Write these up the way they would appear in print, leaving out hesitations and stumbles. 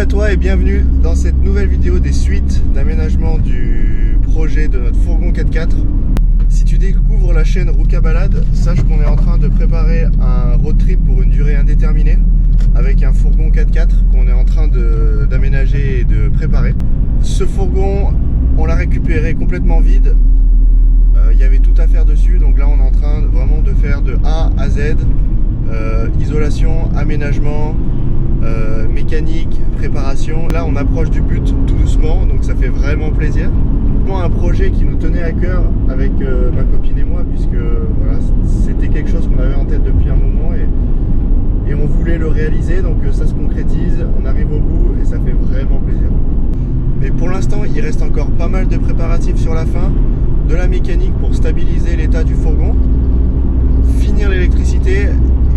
toi et bienvenue dans cette nouvelle vidéo des suites d'aménagement du projet de notre fourgon 4x4. Si tu découvres la chaîne Ruka Balade, sache qu'on est en train de préparer un road trip pour une durée indéterminée avec un fourgon 4x4 qu'on est en train d'aménager et de préparer. Ce fourgon, on l'a récupéré complètement vide. Il y avait tout à faire dessus, donc là on est en train vraiment de faire de A à Z, isolation, aménagement, mécanique, préparation. Là on approche du but tout doucement, donc ça fait vraiment plaisir. Un projet qui nous tenait à cœur avec ma copine et moi, puisque voilà, c'était quelque chose qu'on avait en tête depuis un moment et on voulait le réaliser, donc ça se concrétise, on arrive au bout et ça fait vraiment plaisir. Mais pour l'instant il reste encore pas mal de préparatifs sur la fin, de la mécanique pour stabiliser l'état du fourgon, finir l'électricité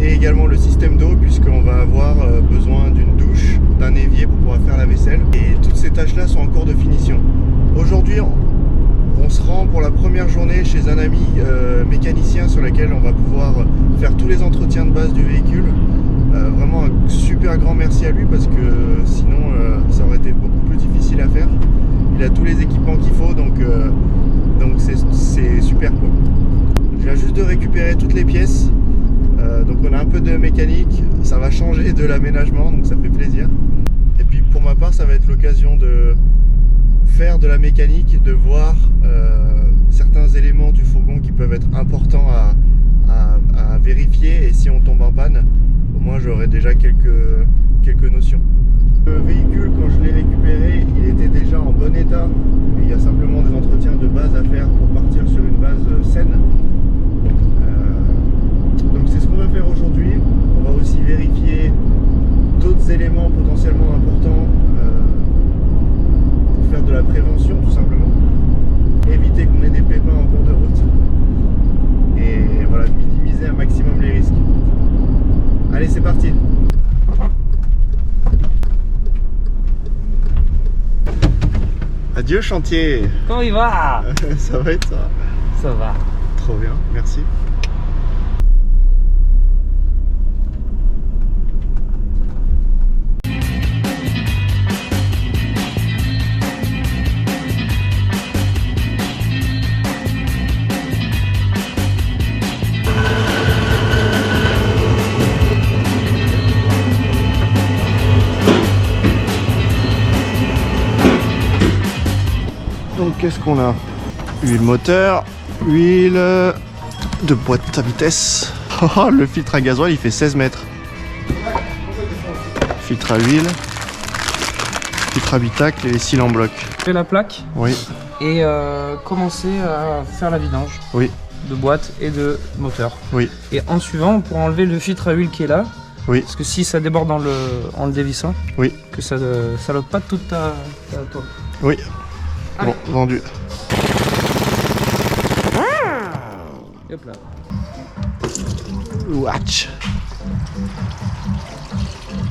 et également le système d'eau, puisqu'on va avoir besoin d'une douche, d'un évier pour pouvoir faire la vaisselle. Et toutes ces tâches là sont en cours de finition. Aujourd'hui on se rend pour la première journée chez un ami mécanicien sur lequel on va pouvoir faire tous les entretiens de base du véhicule. Vraiment un super grand merci à lui, parce que sinon ça aurait été beaucoup plus difficile à faire. Il a tous les équipements qu'il faut, donc c'est super quoi. Je viens juste de récupérer toutes les pièces, donc on a un peu de mécanique, ça va changer de l'aménagement, donc ça fait plaisir. Et puis pour ma part ça va être l'occasion de faire de la mécanique, de voir certains éléments du fourgon qui peuvent être importants à vérifier, et si on tombe en panne, au moins j'aurai déjà quelques notions. Le véhicule, quand je l'ai récupéré, il était déjà en bon état. Il y a simplement des entretiens de base à faire pour partir sur une base saine. Donc c'est ce qu'on va faire aujourd'hui. On va aussi vérifier d'autres éléments potentiellement importants pour faire de la prévention tout simplement. Éviter qu'on ait des pépins en cours de route. Et voilà, minimiser un maximum les risques. Allez, c'est parti! Adieu chantier. Comment il va? Ça va et toi? Ça va. Trop bien, merci. Donc qu'est-ce qu'on a? Huile moteur, huile de boîte à vitesse. Oh, le filtre à gasoil il fait 16 mètres. Filtre à huile, filtre habitacle et les cils en bloc. Fais la plaque. Oui. Et commencer à faire la vidange. Oui. De boîte et de moteur. Oui. Et en suivant, on pourra enlever le filtre à huile qui est là. Oui. Parce que si ça déborde en le dévissant, oui, que ça salope pas toute ta toile. Oui. Allez. Bon, vendu. Et hop là. Watch.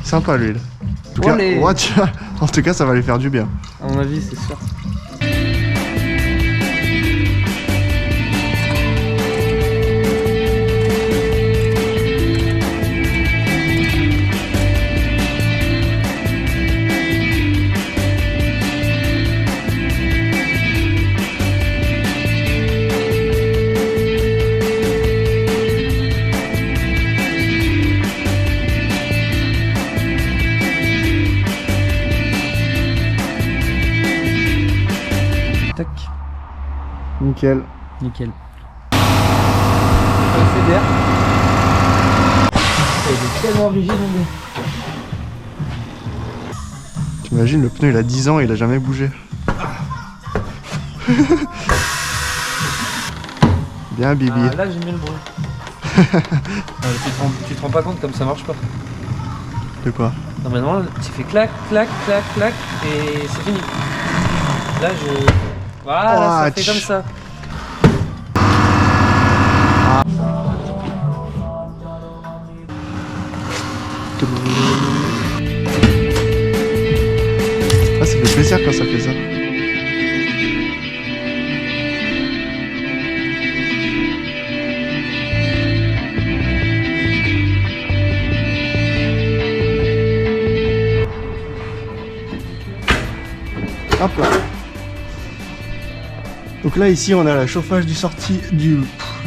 Sympa l'huile. En tout cas, ça va lui faire du bien. À mon avis, c'est sûr. Tac. Nickel. Nickel. Un fait d'air. Il est tellement rigide, mon gars. T'imagines, le pneu il a 10 ans et il a jamais bougé. Bien Bibi. Ah, là j'aime bien le bruit. Tu te rends pas compte comme ça marche pas. De quoi? Normalement tu fais clac, clac, clac, clac et c'est fini. Là voilà, ça fait comme ça. Ah, ça fait plaisir quand ça fait ça. Donc là ici on a la chauffage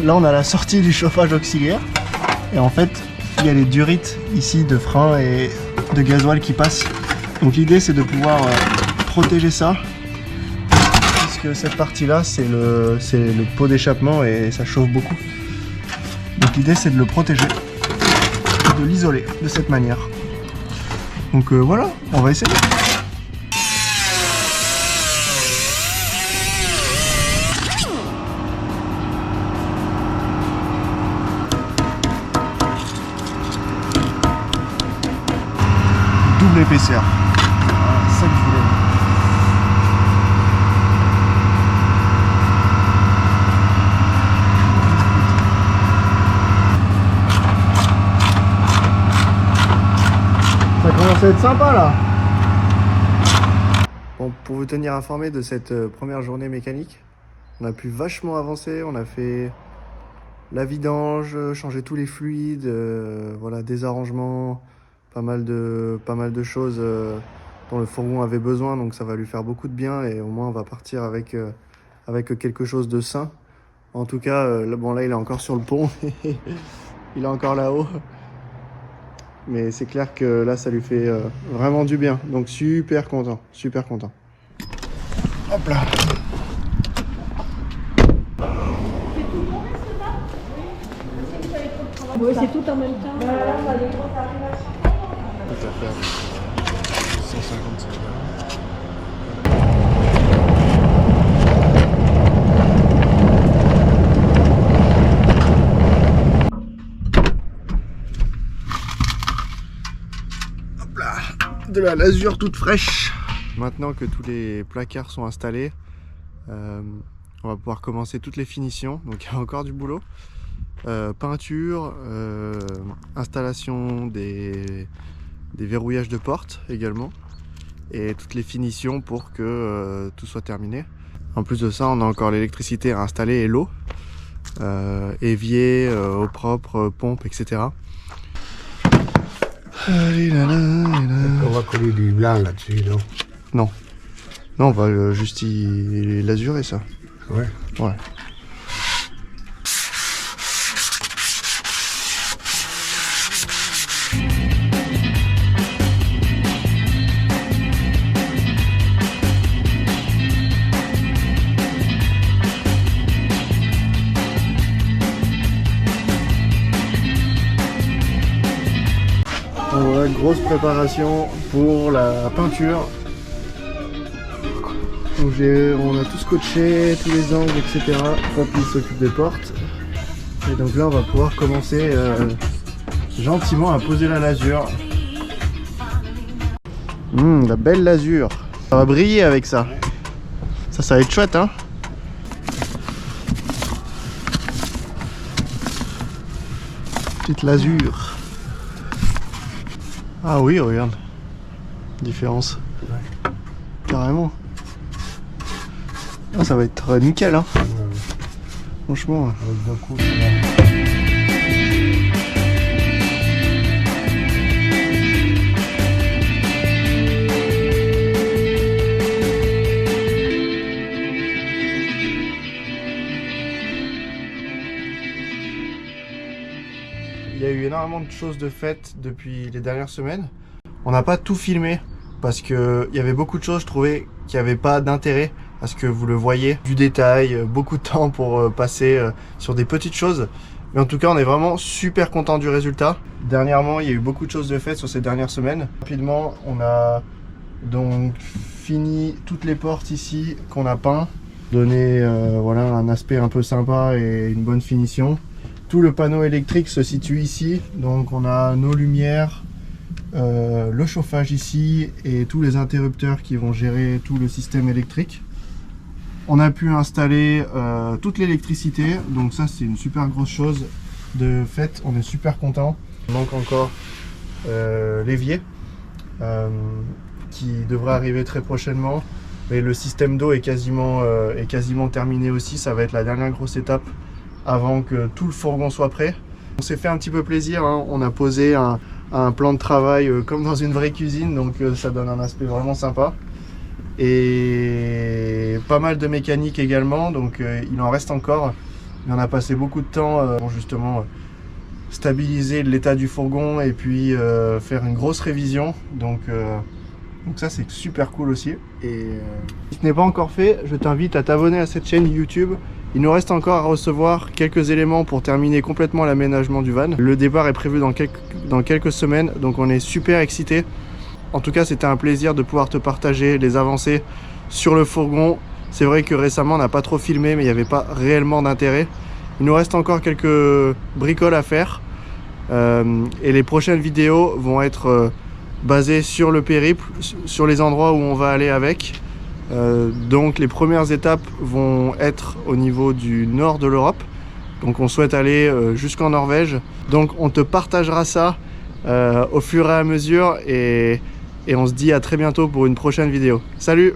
là on a la sortie du chauffage auxiliaire. Et en fait il y a les durites ici de frein et de gasoil qui passent. Donc l'idée c'est de pouvoir protéger ça. Puisque cette partie là c'est le pot d'échappement et ça chauffe beaucoup. Donc l'idée c'est de le protéger, de l'isoler de cette manière. Donc voilà, on va essayer. Double épaisseur. Voilà, c'est ça que je voulais. Ça commence à être sympa là. Bon, pour vous tenir informé de cette première journée mécanique, on a pu vachement avancer, on a fait la vidange, changer tous les fluides, voilà, des arrangements, pas mal de choses dont le fourgon avait besoin, donc ça va lui faire beaucoup de bien et au moins on va partir avec quelque chose de sain. En tout cas, bon là il est encore sur le pont, il est encore là-haut. Mais c'est clair que là, ça lui fait vraiment du bien. Donc super content, super content. Hop là. Oui, c'est tout en même temps. Tout à fait. 155. De la lasure toute fraîche. Maintenant que tous les placards sont installés, on va pouvoir commencer toutes les finitions. Donc il y a encore du boulot. Peinture, installation des verrouillages de portes également. Et toutes les finitions pour que tout soit terminé. En plus de ça, on a encore l'électricité à installer et l'eau. Évier, eau propre, pompe, etc. On va coller du blanc là-dessus, non? Non. Non, on va juste l'asurer ça. Ouais. Ouais. Voilà, grosse préparation pour la peinture. Donc on a tout scotché, tous les angles, etc. Papy s'occupe des portes. Et donc là on va pouvoir commencer gentiment à poser la lasure. La belle lasure. Ça va briller avec ça. Ça va être chouette, hein. Petite lasure. Ah oui, regarde. Différence. Ouais. Carrément. Ah, ça va être nickel, hein. Ouais. Franchement. Avec deux coups, ça va. Il y a eu énormément de choses de faites depuis les dernières semaines. On n'a pas tout filmé parce qu'il y avait beaucoup de choses, je trouvais, qui n'avaient pas d'intérêt à ce que vous le voyez. Du détail, beaucoup de temps pour passer sur des petites choses. Mais en tout cas, on est vraiment super content du résultat. Dernièrement, il y a eu beaucoup de choses de faites sur ces dernières semaines. Rapidement, on a donc fini toutes les portes ici qu'on a peint. Donné voilà, un aspect un peu sympa et une bonne finition. Tout le panneau électrique se situe ici, donc on a nos lumières, le chauffage ici et tous les interrupteurs qui vont gérer tout le système électrique. On a pu installer toute l'électricité, donc ça c'est une super grosse chose de fait, on est super content. Il manque encore l'évier qui devrait arriver très prochainement, mais le système d'eau est quasiment terminé aussi, ça va être la dernière grosse étape avant que tout le fourgon soit prêt. On s'est fait un petit peu plaisir, hein. On a posé un plan de travail comme dans une vraie cuisine, donc ça donne un aspect vraiment sympa. et pas mal de mécanique également, donc il en reste encore. Mais on a passé beaucoup de temps pour justement stabiliser l'état du fourgon et puis faire une grosse révision. Donc ça c'est super cool aussi. Et si ce n'est pas encore fait, je t'invite à t'abonner à cette chaîne YouTube. Il nous reste encore à recevoir quelques éléments pour terminer complètement l'aménagement du van. Le départ est prévu dans quelques semaines, donc on est super excités. En tout cas, c'était un plaisir de pouvoir te partager les avancées sur le fourgon. C'est vrai que récemment, on n'a pas trop filmé, mais il n'y avait pas réellement d'intérêt. Il nous reste encore quelques bricoles à faire. Et les prochaines vidéos vont être basées sur le périple, sur les endroits où on va aller avec. Donc les premières étapes vont être au niveau du nord de l'Europe. Donc on souhaite aller jusqu'en Norvège. Donc on te partagera ça au fur et à mesure et on se dit à très bientôt pour une prochaine vidéo. Salut!